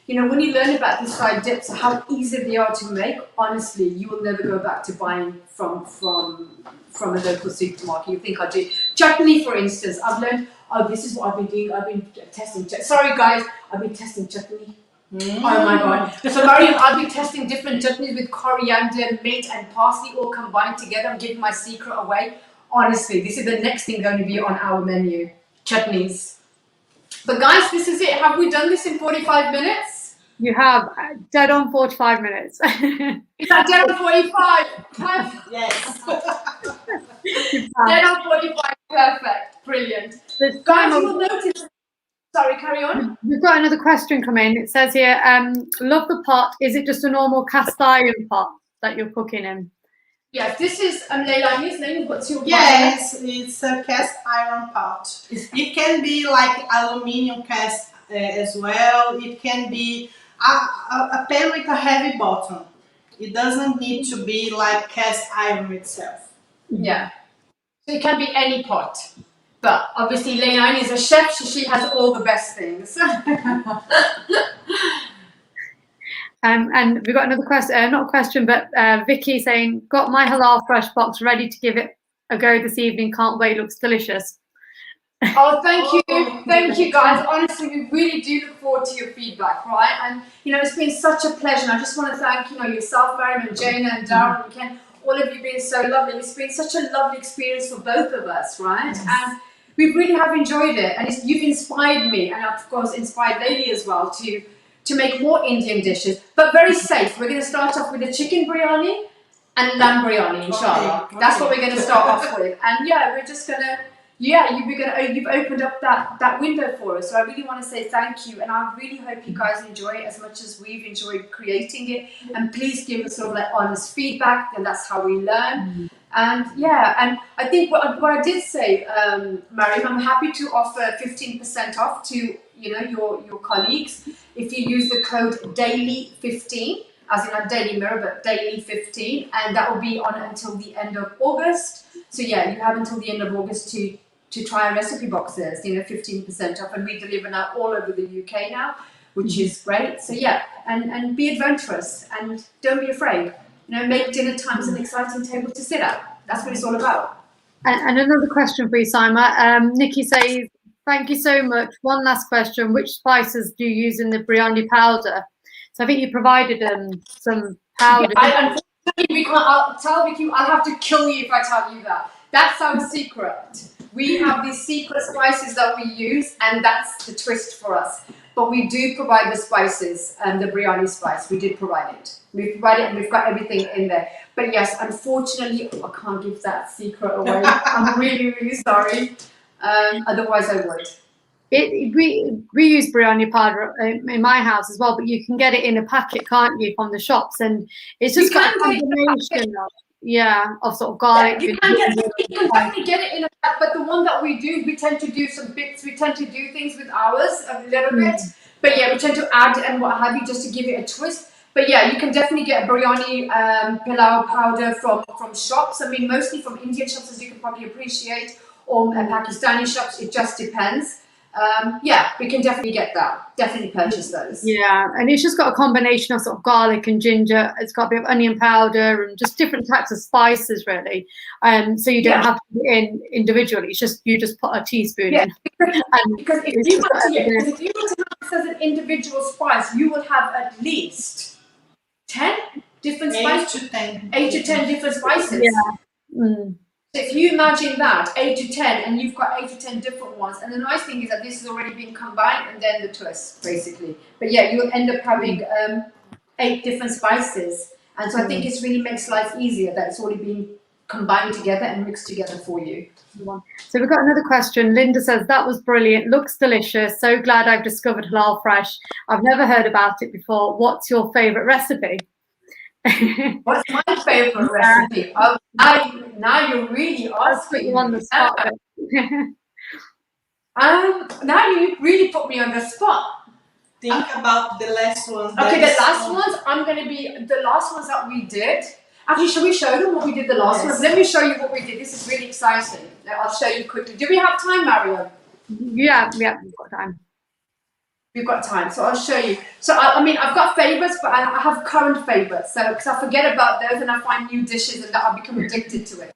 S2: you know, when you learn about these side dips, how easy they are to make, honestly, you will never go back to buying from a local supermarket. You think I do. Chutney, for instance, I've learned, this is what I've been doing. I've been testing. Sorry, guys, I've been testing chutney. Oh my god. So Mariam, I'll be testing different chutneys with coriander, mint and parsley all combined together. I'm giving my secret away. Honestly, this is the next thing going to be on our menu. Chutneys. But guys, this is it. Have we done this in 45 minutes?
S4: You have dead on 45 minutes.
S2: Is that dead on 45?
S3: Yes.
S2: Dead on 45. Perfect. Brilliant. Guys, you will notice. Sorry, carry on.
S4: We've got another question coming. It says here, love the pot. Is it just a normal cast iron pot that you're cooking in?
S2: Yes, this is Leilani's name. What's your
S3: Yes, it's a cast iron pot. It can be like aluminium cast as well. It can be a pan with a heavy bottom. It doesn't need to be like cast iron itself.
S2: Yeah. So it can be any pot. But obviously Leilani is a chef, so she has all the best things.
S4: And we've got another question, not a question, but Vicky saying, got my Halal Fresh box ready to give it a go this evening. Can't wait, looks delicious.
S2: Oh, thank you guys. Honestly, we really do look forward to your feedback, right? And you know, it's been such a pleasure. And I just want to thank yourself, Mariam, and Jana, and Darren, and Ken, all of you being so lovely. It's been such a lovely experience for both of us, right?
S3: Yes.
S2: And we really have enjoyed it, and you've inspired me, and of course inspired Lady as well to make more Indian dishes, but very safe. We're going to start off with the chicken biryani and lamb biryani, inshallah. Okay. That's what we're going to start off with. And yeah, we're just going to, you've opened up that window for us. So I really want to say thank you. And I really hope you guys enjoy it as much as we've enjoyed creating it. And please give us sort of like honest feedback, and that's how we learn. And yeah, and I think what I did say, Mariam, I'm happy to offer 15% off to your colleagues if you use the code daily15, as in a daily mirror, but daily15, and that will be on until the end of August. So yeah, you have until the end of August to try our recipe boxes, 15% off, and we deliver now all over the UK now, which is great. So yeah, and be adventurous and don't be afraid. Make dinner times an exciting table to sit at. That's what it's all about.
S4: And another question for you, Saima. Nikki says, thank you so much. One last question. Which spices do you use in the biryani powder? So I think you provided some powder.
S2: Yeah, unfortunately, I'll tell Vicky, I'll have to kill you if I tell you that. That's our secret. We have these secret spices that we use, and that's the twist for us. But we do provide the spices, the biryani spice. We did provide it. We provide it, and we've got everything in there. But yes, unfortunately, I can't give that secret away. I'm really, really sorry. Otherwise, I would.
S4: We use biryani powder in my house as well, but you can get it in a packet, can't you, from the shops? And it's just got a combination of sort of garlic.
S2: Yeah, you can definitely get it in a pack, but the one that we do, we tend to do some bits. We tend to do things with ours a little bit, but yeah, we tend to add and what have you just to give it a twist. But yeah, you can definitely get a biryani pilau powder from shops. I mean, mostly from Indian shops, as you can probably appreciate, or Pakistani shops. It just depends. Yeah, we can definitely get that. Definitely purchase those.
S4: Yeah, and it's just got a combination of sort of garlic and ginger. It's got a bit of onion powder and just different types of spices, really. So you don't have to put in individually. It's just you just put a teaspoon in.
S2: Because if you were to have this as an individual spice, you would have at least 10 different spices. 8 to 10 different spices.
S4: Yeah.
S2: So if you imagine that, 8 to 10, and you've got 8 to 10 different ones, and the nice thing is that this has already been combined, and then the twist, basically. But yeah, you'll end up having 8 different spices, and so I think it really makes life easier that it's already been combined together and mixed together for you.
S4: So we've got another question. Linda says, that was brilliant, looks delicious, so glad I've discovered Halal Fresh. I've never heard about it before. What's your favourite recipe?
S2: What's my favourite recipe? Oh, now you're really asking
S4: you on the spot.
S2: Now you really put me on the spot.
S3: Think about the last ones.
S2: Okay, the last ones, I'm going to be the last ones that we did. Actually, should we show them what we did the last ones? Let me show you what we did. This is really exciting. I'll show you quickly. Do we have time, Mariam?
S4: Yeah, we've got time.
S2: We've got time, so I'll show you. So, I mean, I've got favourites, but I have current favourites. So, because I forget about those and I find new dishes and I'll become addicted to it.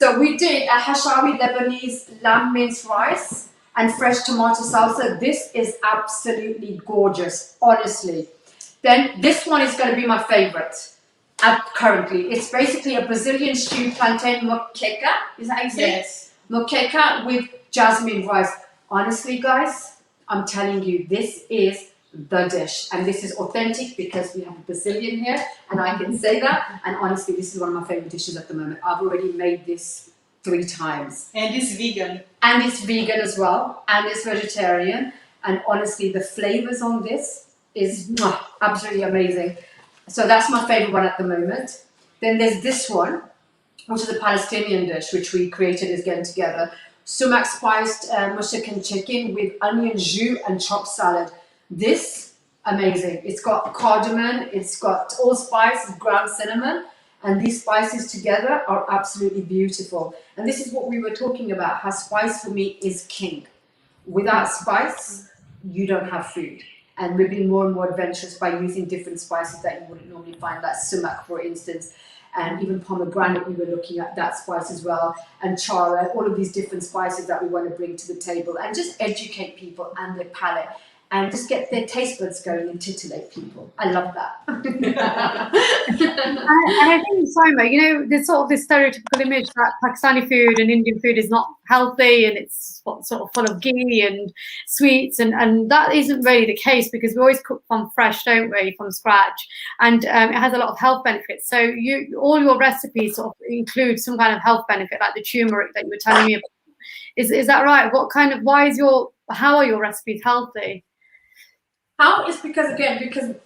S2: So, we did a Hashawi Lebanese lamb minced rice. and fresh tomato salsa. This is absolutely gorgeous, honestly. Then this one is going to be my favorite currently. It's basically a Brazilian stewed plantain moqueca. Is that how you say it?
S3: Yes.
S2: Moqueca with jasmine rice. Honestly, guys, I'm telling you, this is the dish, and this is authentic because we have a Brazilian here, and I can say that. And honestly, this is one of my favorite dishes at the moment. I've already made this 3 times.
S3: And it's vegan.
S2: And it's vegan as well, and it's vegetarian. And honestly, the flavors on this is absolutely amazing. So that's my favorite one at the moment. Then there's this one, which is a Palestinian dish, which we created again together. Sumac spiced Mexican chicken with onion jus and chopped salad. This, amazing. It's got cardamom, it's got allspice, ground cinnamon, and these spices together are absolutely beautiful. And this is what we were talking about, how spice for me is king. Without spice, you don't have food. And we're being more and more adventurous by using different spices that you wouldn't normally find, like sumac, for instance. And even pomegranate, we were looking at that spice as well, and chara, all of these different spices that we want to bring to the table and just educate people and their palate and just get their taste buds going and titillate people. I love that.
S4: And I think, Saima, you know, there's sort of this stereotypical image that Pakistani food and Indian food is not healthy and it's sort of full of ghee and sweets, and that isn't really the case because we always cook from fresh, don't we, from scratch, and it has a lot of health benefits. So all your recipes sort of include some kind of health benefit, like the turmeric that you were telling me about. Is that right? How are your recipes healthy?
S2: How is because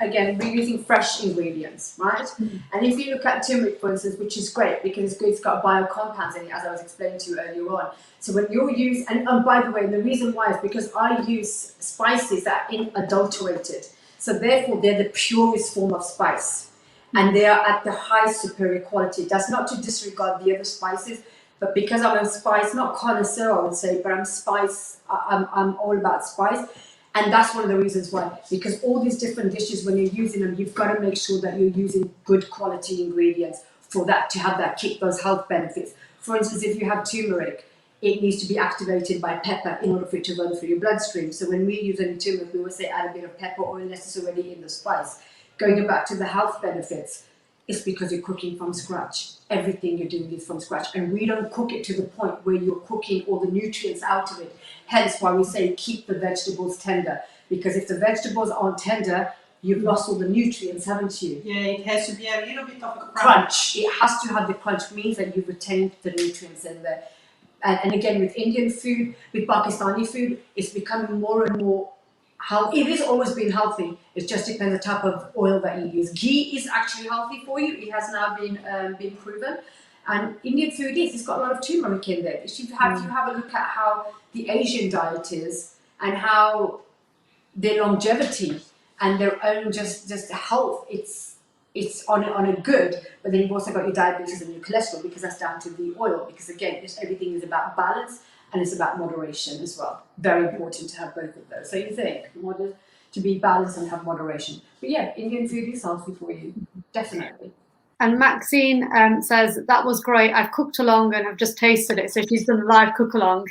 S2: again we're using fresh ingredients, right? And if you look at turmeric, for instance, which is great because it's got biocompounds in it, as I was explaining to you earlier on. So when you use, and by the way, the reason why is because I use spices that are unadulterated. So therefore, they're the purest form of spice, and they are at the highest superior quality. That's not to disregard the other spices, but because I'm a spice, not connoisseur, I would say, but I'm all about spice. And that's one of the reasons why, because all these different dishes, when you're using them, you've got to make sure that you're using good quality ingredients for that to have that kick, those health benefits. For instance, if you have turmeric, it needs to be activated by pepper in order for it to run through your bloodstream. So when we use any turmeric, we will say add a bit of pepper oil unless it's already in the spice. Going back to the health benefits, it's because you're cooking from scratch. Everything you're doing is from scratch. And we don't cook it to the point where you're cooking all the nutrients out of it. Hence why we say keep the vegetables tender. Because if the vegetables aren't tender, you've lost all the nutrients, haven't you?
S3: Yeah, it has to be a little bit of a
S2: crunch. It has to have the crunch, means that you've retained the nutrients in there. And again, with Indian food, with Pakistani food, it's becoming more and more healthy. It has always been healthy. It just depends the type of oil that you use. Ghee is actually healthy for you. It has now been proven. And Indian food it's got a lot of turmeric in there. If you have a look at how the Asian diet is and how their longevity and their own just health, it's on a good, but then you've also got your diabetes and your cholesterol because that's down to the oil. Because again, everything is about balance and it's about moderation as well. Very important to have both of those. So you think to be balanced and have moderation. But yeah, Indian food is healthy for you, definitely.
S4: And Maxine says, that was great. I've cooked along and I've just tasted it. So she's done a live cook along,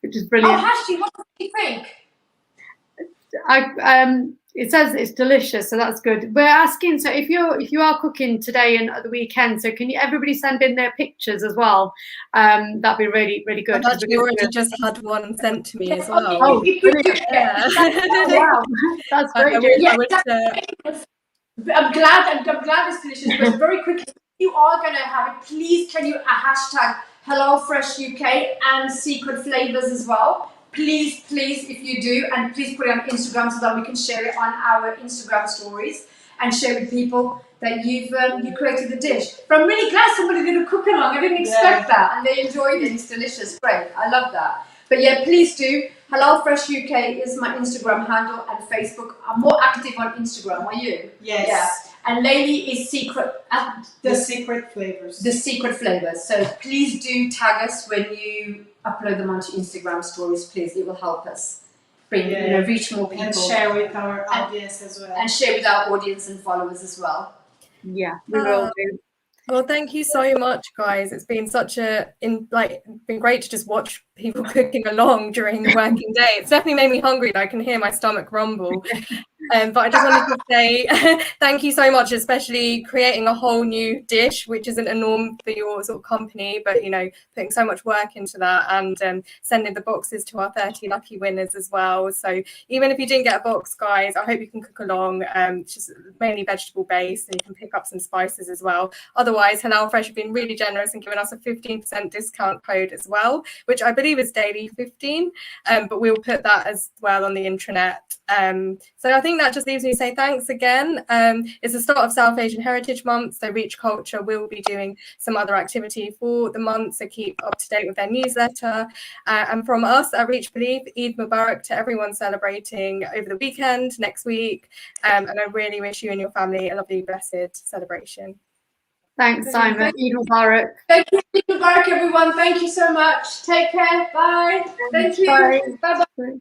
S4: which is brilliant.
S2: Oh, has she? What do you think?
S4: It says it's delicious, so that's good. We're asking, so if you are cooking today and at the weekend, so can everybody send in their pictures as well? That'd be really, really good.
S1: I've actually already just had one sent to me as well.
S4: Oh, brilliant.
S1: Yeah.
S4: Wow, that's great.
S2: I'm glad it's delicious, but very quickly, if you are going to have it, please can you hashtag Halal Fresh UK and Secret Flavors as well. Please, if you do, and please put it on Instagram so that we can share it on our Instagram stories and share with people that you created the dish. But I'm really glad somebody did a cook along. I didn't expect that, and they enjoyed it. It's delicious. Great. I love that. But yeah, please do. Halal Fresh UK is my Instagram handle and Facebook. I'm more active on Instagram. Are you?
S3: Yes.
S2: Yeah. And Layli is
S3: the Secret Flavors.
S2: The Secret Flavors. So please do tag us when you upload them onto Instagram stories. Please, it will help us reach more people
S3: and share with our audience as well.
S2: And share with our audience and followers as well.
S4: Yeah, we will do.
S1: Well, thank you so much, guys. It's been such been great to just watch people cooking along during the working day. It's definitely made me hungry. I can hear my stomach rumble. But I just wanted to say thank you so much, especially creating a whole new dish, which isn't a norm for your sort of company, but, you know, putting so much work into that and sending the boxes to our 30 lucky winners as well. So even if you didn't get a box, guys, I hope you can cook along. It's just mainly vegetable based, and you can pick up some spices as well. Otherwise, Halal Fresh have been really generous and given us a 15% discount code as well, which I believe is daily 15, but we'll put that as well on the intranet. So I think that just leaves me to say thanks again. It's the start of South Asian Heritage Month, so Reach Culture will be doing some other activity for the month, so keep up to date with their newsletter. And from us at Reach Believe, Eid Mubarak to everyone celebrating over the weekend, next week. And I really wish you and your family a lovely, blessed celebration.
S4: Thanks, Simon. Eid Mubarak.
S2: Thank you, Eid Mubarak, everyone. Thank you so much. Take care. Bye. Thank you.
S4: Bye.
S2: Bye-bye.